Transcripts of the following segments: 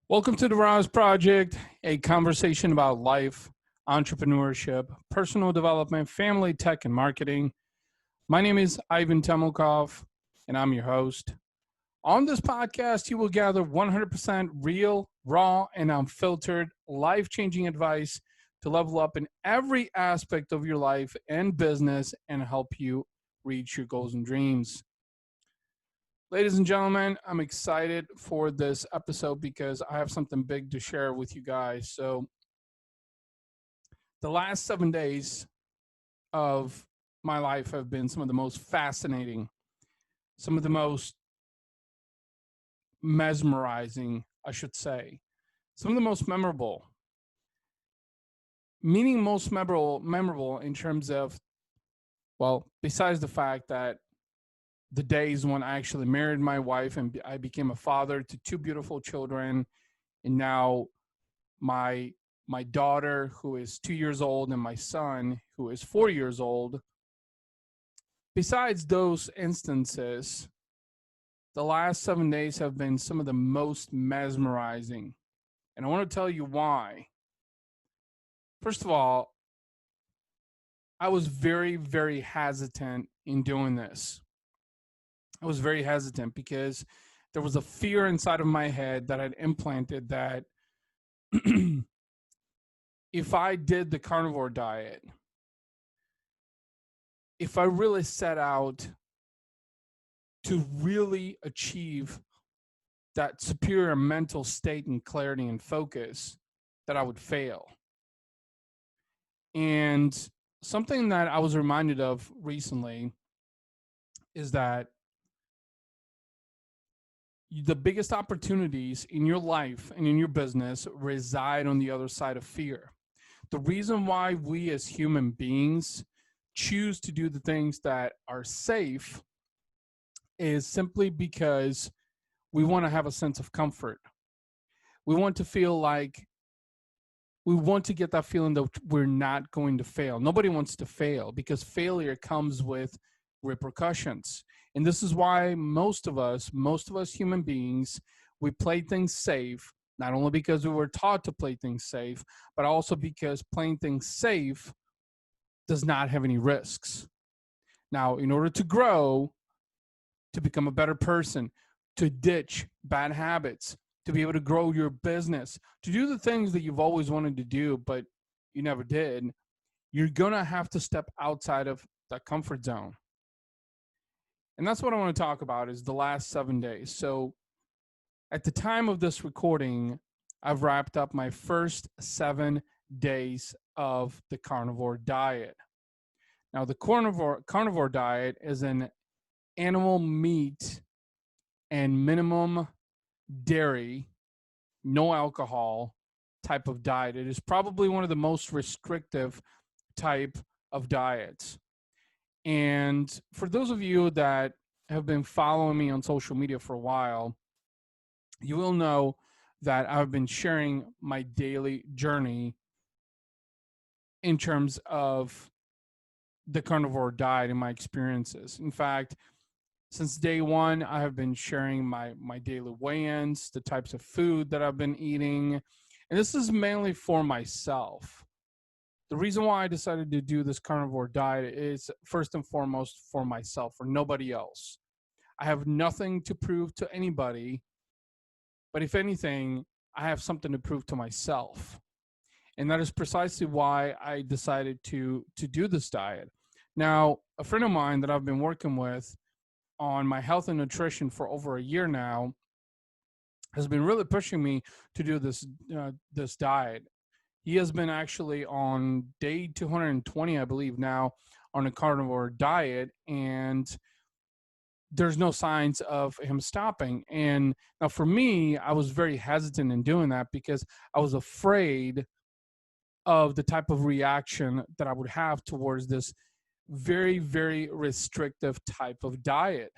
Welcome to the RAS Project, a conversation about life, entrepreneurship, personal development, family, tech, and marketing. My name is Ivan Temelkov, and I'm your host. On this podcast, you will gather 100% real, raw, and unfiltered, life-changing advice to level up in every aspect of your life and business and help you reach your goals and dreams. Ladies and gentlemen, I'm excited for this episode because I have something big to share with you guys. So, the last 7 days of my life have been some of the most fascinating, some of the most mesmerizing, I should say, some of the most memorable. Meaning most memorable in terms of, well, besides the fact that the days when I actually married my wife and I became a father to two beautiful children, and now my daughter, who is 2 years old, and my son, who is 4 years old. Besides those instances, the last 7 days have been some of the most mesmerizing, and I want to tell you why. First of all, I was very, very hesitant in doing this. I was very hesitant because there was a fear inside of my head that I'd implanted that if I did the carnivore diet, if I really set out to really achieve that superior mental state and clarity and focus, that I would fail. And something that I was reminded of recently is that the biggest opportunities in your life and in your business reside on the other side of fear. The reason why we as human beings choose to do the things that are safe is simply because we want to have a sense of comfort. We want to feel like we want to get that feeling that we're not going to fail. Nobody wants to fail because failure comes with repercussions. And this is why most of us human beings, we play things safe, not only because we were taught to play things safe, but also because playing things safe does not have any risks. Now, in order to grow, to become a better person, to ditch bad habits, to be able to grow your business, to do the things that you've always wanted to do, but you never did, you're going to have to step outside of that comfort zone. And that's what I want to talk about is the last 7 days. So at the time of this recording, I've wrapped up my first 7 days of the carnivore diet. Now, the carnivore diet is an animal meat and minimum dairy, no alcohol type of diet. It is probably one of the most restrictive type of diets. And for those of you that have been following me on social media for a while, you will know that I've been sharing my daily journey in terms of the carnivore diet and my experiences. In fact, since day one, I have been sharing my daily weigh-ins, the types of food that I've been eating, and this is mainly for myself. The reason why I decided to do this carnivore diet is first and foremost for myself, for nobody else. I have nothing to prove to anybody, but if anything, I have something to prove to myself. And that is precisely why I decided to do this diet. Now, a friend of mine that I've been working with on my health and nutrition for over a year now has been really pushing me to do this diet. He has been actually on day 220, I believe now, on a carnivore diet, and there's no signs of him stopping. And now for me, I was very hesitant in doing that because I was afraid of the type of reaction that I would have towards this very, very restrictive type of diet.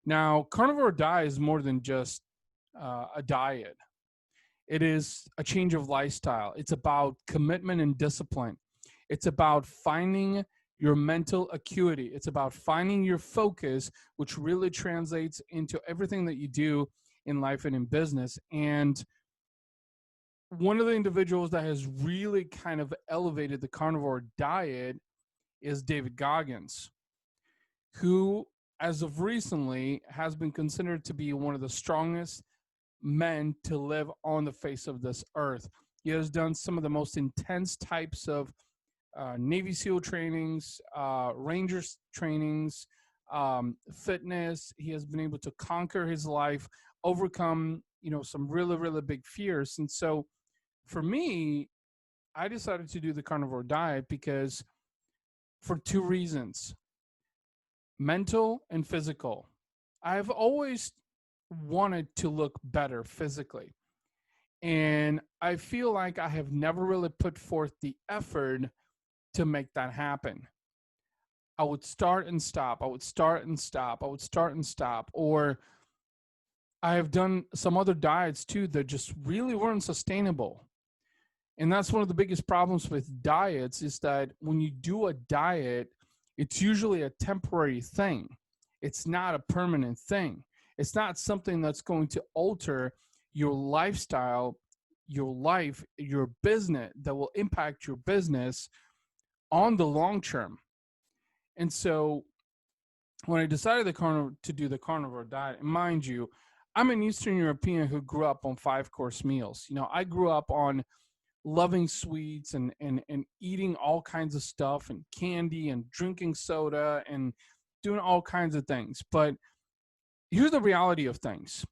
Now, carnivore diet is more than just a diet. It is a change of lifestyle. It's about commitment and discipline. It's about finding your mental acuity. It's about finding your focus, which really translates into everything that you do in life and in business. And one of the individuals that has really kind of elevated the carnivore diet is David Goggins, who, as of recently, has been considered to be one of the strongest men to live on the face of this earth. He has done some of the most intense types of Navy SEAL trainings, Rangers trainings, fitness. He has been able to conquer his life, overcome, some really, really big fears. And so for me, I decided to do the carnivore diet because for two reasons: mental and physical. I've always wanted to look better physically. And I feel like I have never really put forth the effort to make that happen. I would start and stop. I would start and stop. I would start and stop. Or I have done some other diets too that just really weren't sustainable. And that's one of the biggest problems with diets, is that when you do a diet, it's usually a temporary thing. It's not a permanent thing. It's not something that's going to alter your lifestyle, your life, your business, that will impact your business on the long term. And so when I decided to do the carnivore diet, and mind you, I'm an Eastern European who grew up on 5-course meals. I grew up on loving sweets and eating all kinds of stuff and candy and drinking soda and doing all kinds of things. But here's the reality of things.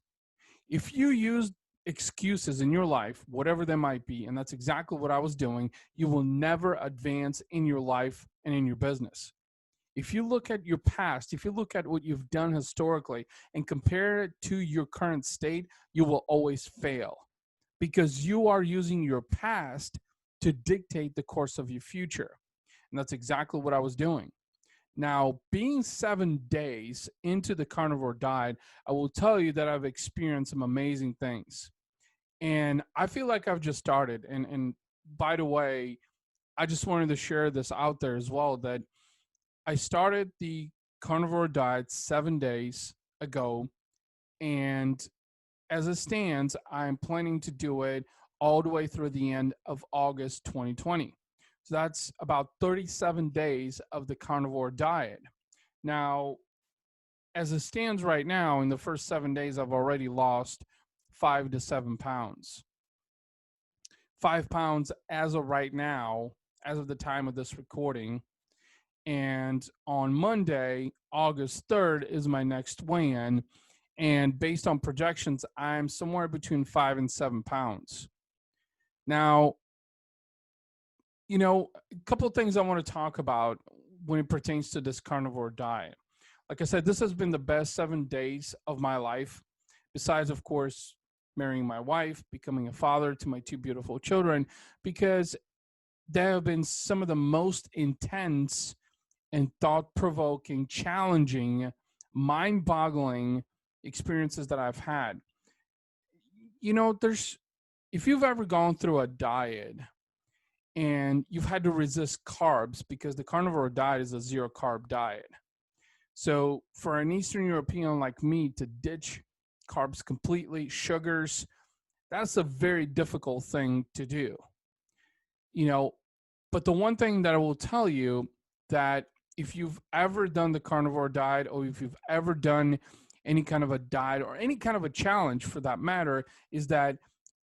If you use excuses in your life, whatever they might be, and that's exactly what I was doing, you will never advance in your life and in your business. If you look at your past, if you look at what you've done historically and compare it to your current state, you will always fail, because you are using your past to dictate the course of your future. And that's exactly what I was doing. Now, being 7 days into the carnivore diet, I will tell you that I've experienced some amazing things. And I feel like I've just started. And by the way, I just wanted to share this out there as well, that I started the carnivore diet 7 days ago. And as it stands, I'm planning to do it all the way through the end of August 2020. So that's about 37 days of the carnivore diet. Now, as it stands right now, in the first 7 days, I've already lost 5 to 7 pounds. 5 pounds as of right now, as of the time of this recording. And on Monday, August 3rd, is my next weigh-in. And based on projections, I'm somewhere between 5 and 7 pounds. Now, a couple of things I want to talk about when it pertains to this carnivore diet. Like I said, this has been the best 7 days of my life, besides, of course, marrying my wife, becoming a father to my 2 beautiful children, because they have been some of the most intense and thought-provoking, challenging, mind-boggling experiences that I've had. If you've ever gone through a diet and you've had to resist carbs, because the carnivore diet is a 0-carb diet. So for an Eastern European like me to ditch carbs completely, sugars, that's a very difficult thing to do. But the one thing that I will tell you, that if you've ever done the carnivore diet, or if you've ever done any kind of a diet or any kind of a challenge for that matter, is that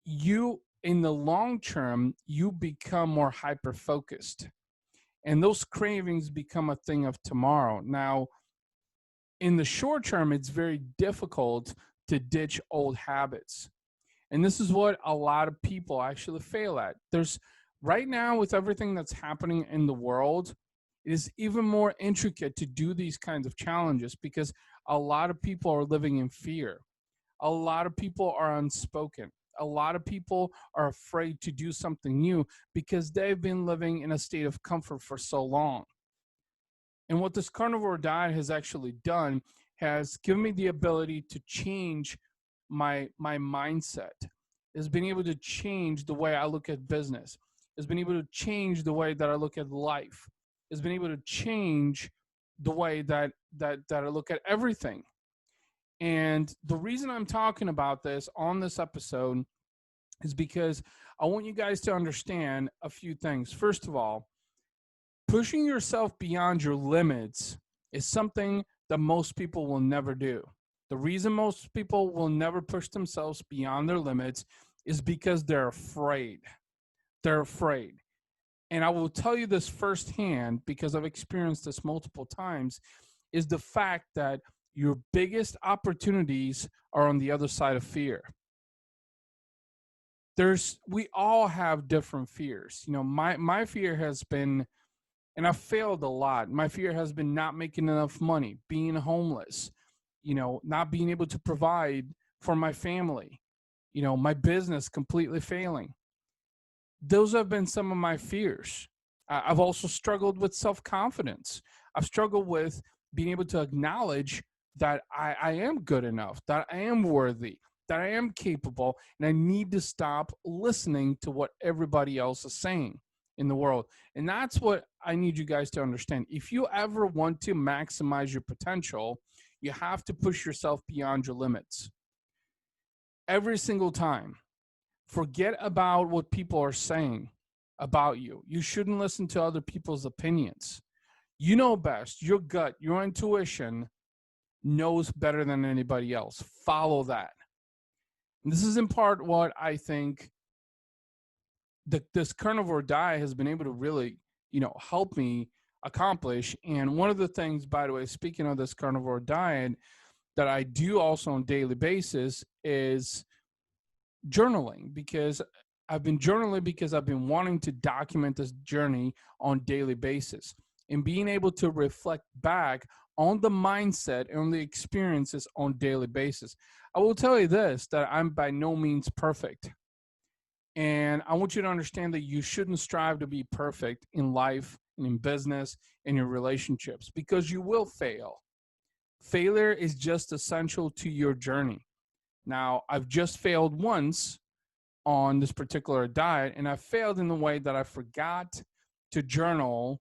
you, in the long term, you become more hyper-focused. And those cravings become a thing of tomorrow. Now, in the short term, it's very difficult to ditch old habits. And this is what a lot of people actually fail at. Right now, with everything that's happening in the world, it is even more intricate to do these kinds of challenges, because a lot of people are living in fear. A lot of people are unspoken. A lot of people are afraid to do something new because they've been living in a state of comfort for so long. And what this carnivore diet has actually done has given me the ability to change my mindset. It's been able to change the way I look at business. It's been able to change the way that I look at life. It's been able to change the way that I look at everything. And the reason I'm talking about this on this episode is because I want you guys to understand a few things. First of all, pushing yourself beyond your limits is something that most people will never do. The reason most people will never push themselves beyond their limits is because they're afraid. They're afraid. And I will tell you this firsthand because I've experienced this multiple times, is the fact that your biggest opportunities are on the other side of fear. We all have different fears. You know, my fear has been, and I've failed a lot. My fear has been not making enough money, being homeless, you know, not being able to provide for my family, you know, my business completely failing. Those have been some of my fears. I've also struggled with self-confidence. I've struggled with being able to acknowledge that I am good enough, that I am worthy, that I am capable, and I need to stop listening to what everybody else is saying in the world. And that's what I need you guys to understand. If you ever want to maximize your potential, you have to push yourself beyond your limits. Every single time. Forget about what people are saying about you. You shouldn't listen to other people's opinions. You know best. Your gut, your intuition knows better than anybody else. Follow that. And this is in part what I think this carnivore diet has been able to really, you know, help me accomplish. And one of the things, by the way, speaking of this carnivore diet, that I do also on a daily basis is journaling, because I've been journaling because I've been wanting to document this journey on a daily basis and being able to reflect back on the mindset and on the experiences on a daily basis. I will tell you this, that I'm by no means perfect. And I want you to understand that you shouldn't strive to be perfect in life and in business and in relationships, because you will fail. Failure is just essential to your journey. Now, I've just failed once on this particular diet, and I failed in the way that I forgot to journal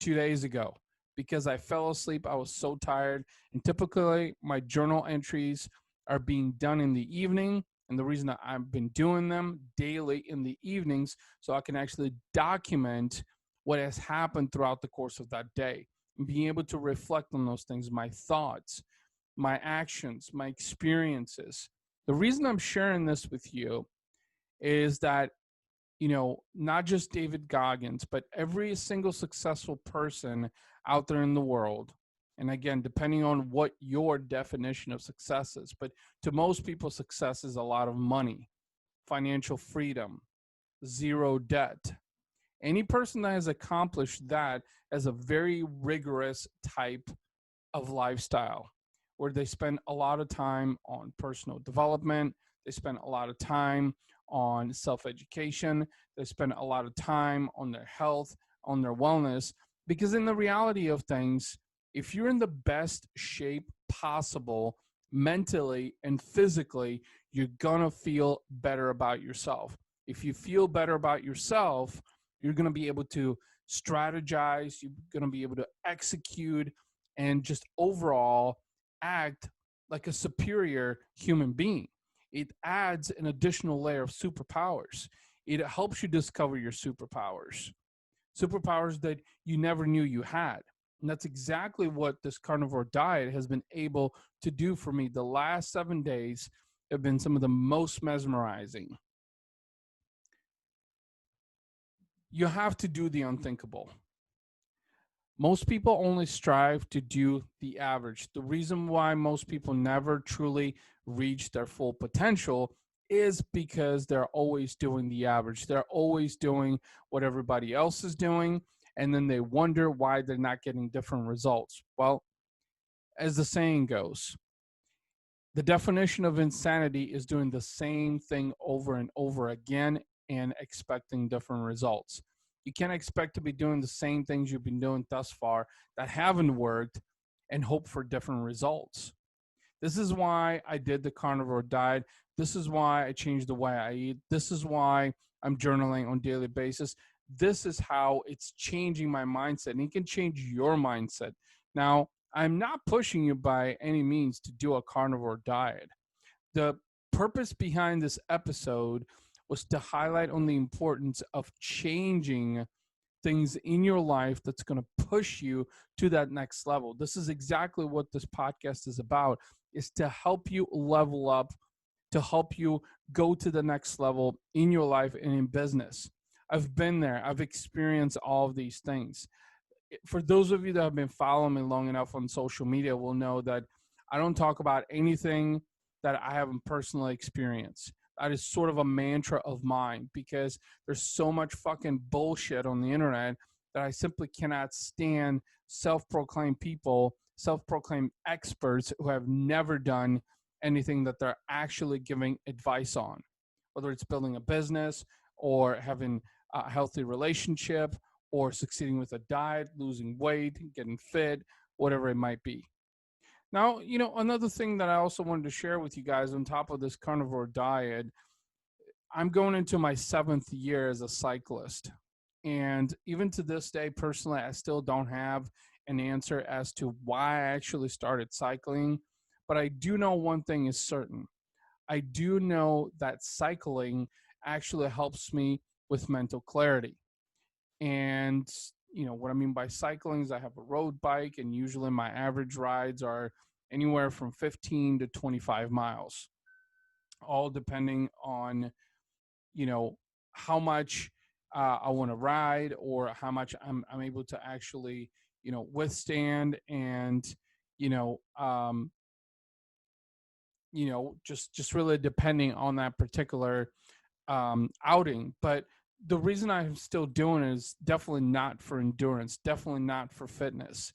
2 days ago because I fell asleep. I was so tired. And typically, my journal entries are being done in the evening. And the reason that I've been doing them daily in the evenings, so I can actually document what has happened throughout the course of that day and being able to reflect on those things, my thoughts, my actions, my experiences. The reason I'm sharing this with you is that, you know, not just David Goggins, but every single successful person out there in the world. And again, depending on what your definition of success is, but to most people, success is a lot of money, financial freedom, zero debt. Any person that has accomplished that has a very rigorous type of lifestyle where they spend a lot of time on personal development. They spend a lot of time on self-education. They spend a lot of time on their health, on their wellness, because in the reality of things, if you're in the best shape possible mentally and physically, you're going to feel better about yourself. If you feel better about yourself, you're going to be able to strategize, you're going to be able to execute, and just overall act like a superior human being. It adds an additional layer of superpowers. It helps you discover your superpowers that you never knew you had. And that's exactly what this carnivore diet has been able to do for me. The last 7 days have been some of the most mesmerizing. You have to do the unthinkable. Most people only strive to do the average. The reason why most people never truly reach their full potential is because they're always doing the average. They're always doing what everybody else is doing, and then they wonder why they're not getting different results. Well, as the saying goes, the definition of insanity is doing the same thing over and over again and expecting different results. You can't expect to be doing the same things you've been doing thus far that haven't worked and hope for different results. This is why I did the carnivore diet. This is why I changed the way I eat. This is why I'm journaling on a daily basis. This is how it's changing my mindset, and it can change your mindset. Now, I'm not pushing you by any means to do a carnivore diet. The purpose behind this episode was to highlight on the importance of changing things in your life that's going to push you to that next level. This is exactly what this podcast is about, is to help you level up, to help you go to the next level in your life and in business. I've been there. I've experienced all of these things. For those of you that have been following me long enough on social media will know that I don't talk about anything that I haven't personally experienced. That is sort of a mantra of mine because there's so much fucking bullshit on the internet that I simply cannot stand self-proclaimed people, self-proclaimed experts who have never done anything that they're actually giving advice on, whether it's building a business or having a healthy relationship or succeeding with a diet, losing weight, getting fit, whatever it might be. Now, another thing that I also wanted to share with you guys on top of this carnivore diet, I'm going into my 7th year as a cyclist. And even to this day, personally, I still don't have an answer as to why I actually started cycling. But I do know one thing is certain. I do know that cycling actually helps me with mental clarity. And what I mean by cycling is I have a road bike, and usually my average rides are anywhere from 15 to 25 miles, all depending on how much I want to ride or how much I'm able to actually withstand, and you know um, just really depending on that particular outing. But the reason I'm still doing it is definitely not for endurance, definitely not for fitness.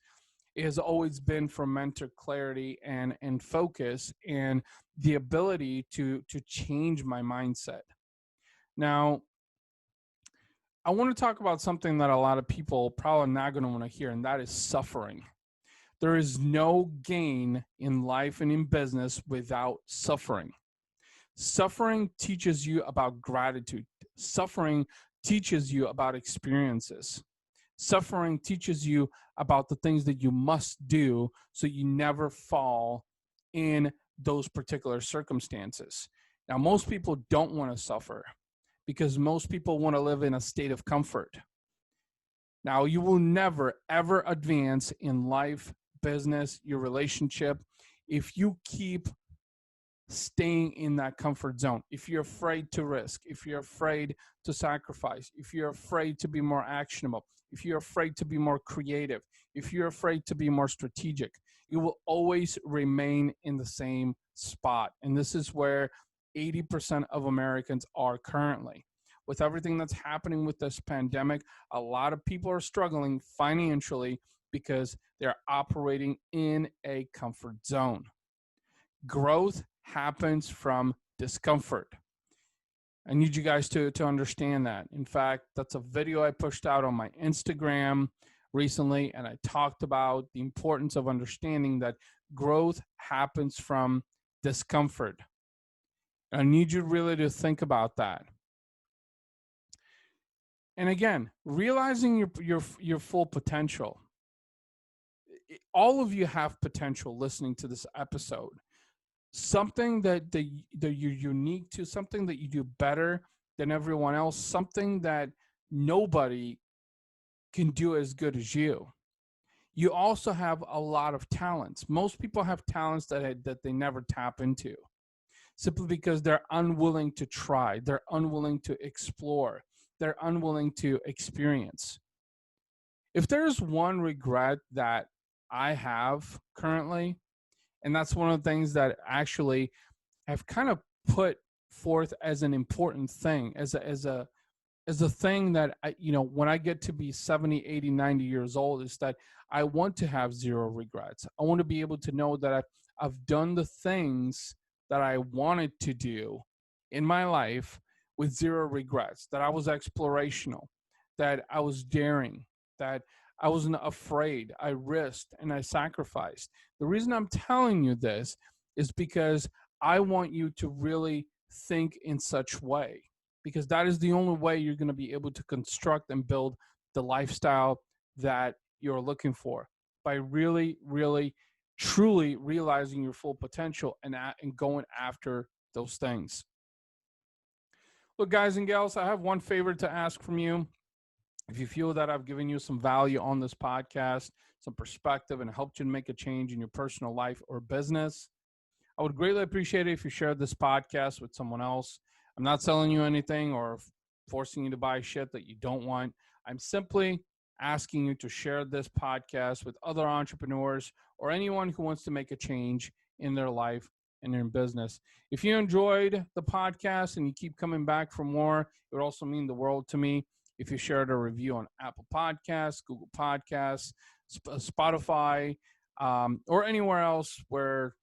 It has always been for mental clarity and focus and the ability to change my mindset. Now, I want to talk about something that a lot of people probably not going to want to hear, and that is suffering. There is no gain in life and in business without suffering. Suffering teaches you about gratitude. Suffering teaches you about experiences. Suffering teaches you about the things that you must do so you never fall in those particular circumstances. Now, most people don't want to suffer because most people want to live in a state of comfort. Now, you will never, ever advance in life, business, your relationship if you keep staying in that comfort zone. If you're afraid to risk, if you're afraid to sacrifice, if you're afraid to be more actionable, if you're afraid to be more creative, if you're afraid to be more strategic, you will always remain in the same spot. And this is where 80% of Americans are currently. With everything that's happening with this pandemic, a lot of people are struggling financially because they're operating in a comfort zone. Growth happens from discomfort. I need you guys to understand that. In fact, that's a video I pushed out on my Instagram recently, and I talked about the importance of understanding that growth happens from discomfort. I need you really to think about that. And again, realizing your full potential. All of you have potential listening to this episode. Something that you're unique to, something that you do better than everyone else, something that nobody can do as good as you. You also have a lot of talents. Most people have talents that they never tap into, simply because they're unwilling to try, they're unwilling to explore, they're unwilling to experience. If there's one regret that I have currently, and that's one of the things that actually have kind of put forth as an important thing, as a thing that when I get to be 70, 80, 90 years old, is that I want to have zero regrets. I want to be able to know that I've done the things that I wanted to do in my life with zero regrets, that I was explorational, that I was daring, that I wasn't afraid, I risked and I sacrificed. The reason I'm telling you this is because I want you to really think in such way, because that is the only way you're going to be able to construct and build the lifestyle that you're looking for. by really, really, truly realizing your full potential and going after those things. Look, guys and gals, I have one favor to ask from you. If you feel that I've given you some value on this podcast, some perspective, and helped you to make a change in your personal life or business, I would greatly appreciate it if you shared this podcast with someone else. I'm not selling you anything or forcing you to buy shit that you don't want. I'm simply asking you to share this podcast with other entrepreneurs or anyone who wants to make a change in their life and in business. If you enjoyed the podcast and you keep coming back for more, it would also mean the world to me if you shared a review on Apple Podcasts, Google Podcasts, Spotify, or anywhere else where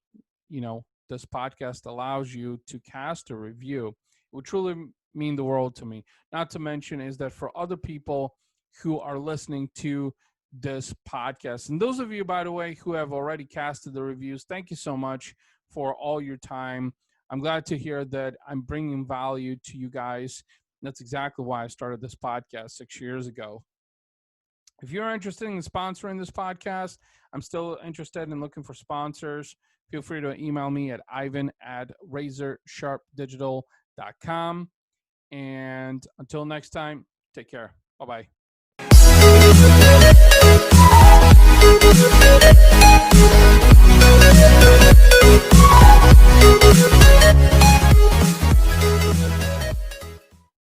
this podcast allows you to cast a review. It would truly mean the world to me. Not to mention is that for other people who are listening to this podcast, and those of you, by the way, who have already casted the reviews, thank you so much for all your time. I'm glad to hear that I'm bringing value to you guys. That's exactly why I started this podcast 6 years ago. If you're interested in sponsoring this podcast, I'm still interested in looking for sponsors. Feel free to email me at ivan@razorsharpdigital.com. And until next time, take care. Bye-bye.